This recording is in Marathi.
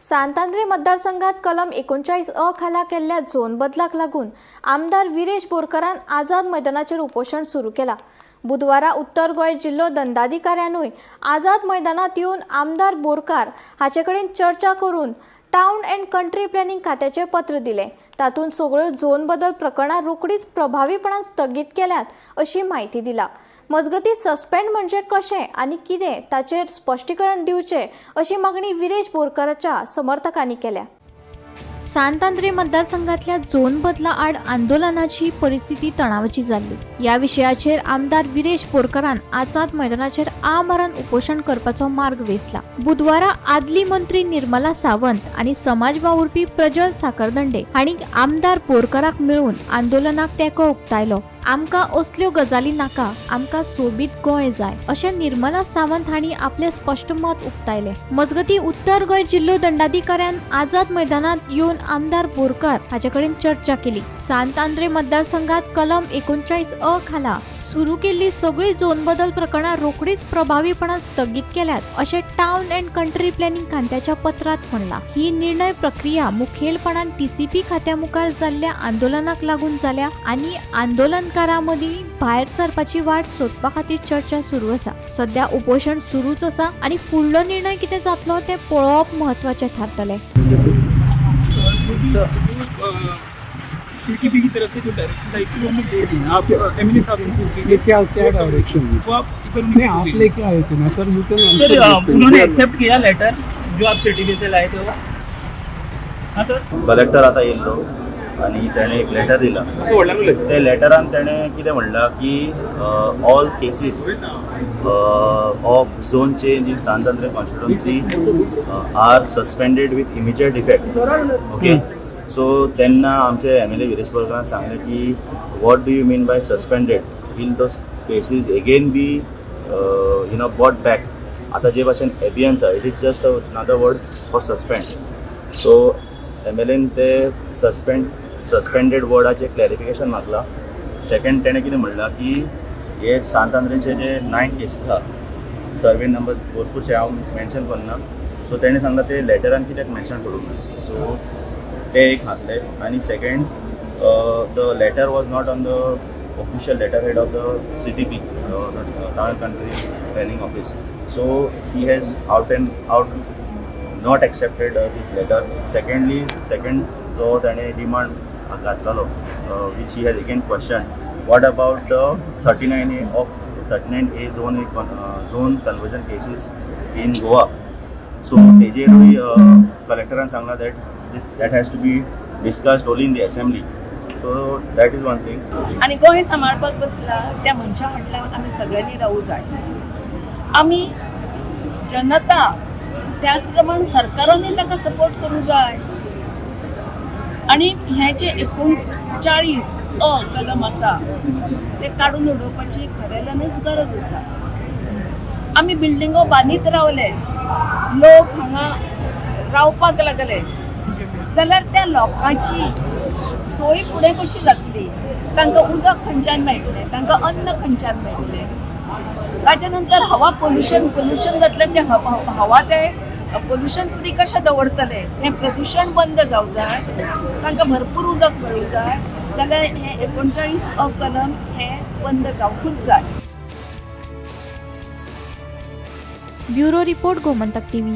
सांतांद्री मतदारसंघात कलम 39 खाला केल्ल्या झोन बदलाक लागून आमदार विरेश बोरकारान आझाद मैदानाचेर उपोषण सुरू केला। बुधवारा उत्तर गोंय जिल्लो दंडाधिकाऱ्यानूय आझाद मैदानात येवन आमदार बोरकार हाचे कडेन चर्चा करून टाउन एंड कंट्री प्लॅनिंग खात्याचे पत्र दिले। तातूंत सगळ्यो झोन बदल प्रकरणां रोखडीच प्रभावीपणान स्थगीत केल्यात अशी माहिती दिला। मजगती सस्पेंड म्हणजे कशें आनी कितें ताचेर स्पश्टीकरण दिवचे अशी मागणी विरेश बोरकाराच्या समर्थकांनी केल्या। सांतांद्री मतदारसंघातल्या झोन बदला आड आंदोलनाची परिस्थिती तणावाची जाल्ली। या विशयाचेर आमदार विरेश बोरकारान आझाद मैदानाचेर आमरण उपोषण करपाचो मार्ग वेचला। बुधवारा आदली मंत्री निर्मला सावंत आणि समाज वावुरपी प्रज्वल साखरदंडे हांणी आमदार बोरकाराक मेळून आंदोलनाक तेंको उक्तायलो। आमकां असल्यो गजाली नाका, आमकां सोबीत गोंय जाय अशें निर्मला सावंत हांणी आपले स्पष्ट मत उक्तायले। मजगती उत्तर गोंय जिल्लो दंडाधिकाऱ्यान आझाद मैदानात येवन आमदार बोरकार हाचे कडेन चर्चा केली। सांतांद्री मतदारसंघात कलम 39 खाला सुरू केल्ली सगळी झोन बदल प्रकरणां रोखडीच प्रभावीपणान स्थगीत केल्यात अशें टाउन एंड कंट्री प्लॅनिंग खात्याच्या पत्रांत म्हणला। ही निर्णय प्रक्रिया मुखेलपणान टीसीपी खात्या मुखार जाल्ल्या आंदोलनाक लागून जाल्या आनी आंदोलनकारां मदीं भायर सरपाची वाट सोदपा खातीर चर्चा सुरू आसा। सध्या उपोषण सुरूच आसा आनी फुडलो निर्णय कितें जातलो तें पळोवप म्हत्वाचें थारतलें। सीटीपी की तरफ से जो डायरेक्शन आई थी वो हमें दे दी। आप एमएलए साहब से पूछ लीजिए क्या डायरेक्शन वो आप नहीं आप लेके आए थे ना सर। You can answer. उन्होंने एक्सेप्ट किया लेटर जो आप सिटी से लाए थे वो। हाँ सर कलेक्टर आता येयल्लो आणि त्याने एक लेटर दिला। त्या लेटरान त्याने कितें म्हणला की all cases of zone change in सांतांद्री constituency are suspended with immediate effect. Okay so तेन्ना आमचे एमएलए विरेश बोरकारान सांगले की what do you mean by suspended, will those cases again be bought back. आता जे भाशेन एबियन्स आहा it is just another word for suspend. So एमएलएन ते सस्पेंडेड वर्डाचे क्लॅरिफिकेशन मागला। सेकंड तेणें कितें म्हणला की हे सांतांद्रीचे जे 9 केसीस आहा सर्वे नंबर्स भरपूरशे हांव मेन्शन करना। सो तेणें सांगला ते लेटरान कित्याक मेन्शन करूंक ना। सो ते एक घातले आनी second the letter was not on the official letter head of the CTP town country planning office. So he has out not accepted this letter. Second जो ताणें डिमांड घातलेलो which he has again question what about the 39A zone conversion cases in Goa. So तेजेरूय कलेक्टरान सांगला that has to be discussed only in the assembly. So that is one thing. आणि गोंय सांबाळपाक बसला त्या मनशा फाटल्यान आमी सगळ्यांनी रावूं जाय। आमी जनता त्याच प्रमाण सरकारानूय ताका सपोर्ट करूं जाय आणि हे जे 39 कलम आसा ते काडून उडोवपाची खऱ्यानच गरज आसा। आमी बिल्डिंगो बांदीत रावले, लोक हांगा रावपाक लागले जाल्यार त्या लोकांची सोय फुडें कशी जातली, तांकां उदक खंयच्यान मेळटलें, तांकां अन्न खंयच्यान मेळटलें। ताच्या नंतर हवा पोल्युशन जातलें ते हवा ते पोल्युशन फ्री कशें दवरतले, हें प्रदूषण बंद जावं जाय, तांकां भरपूर उदक मेळूं जाय जाल्यार हे 39 कलम हे बंद जावंकूच जाय। Bureau report Gomantak TV.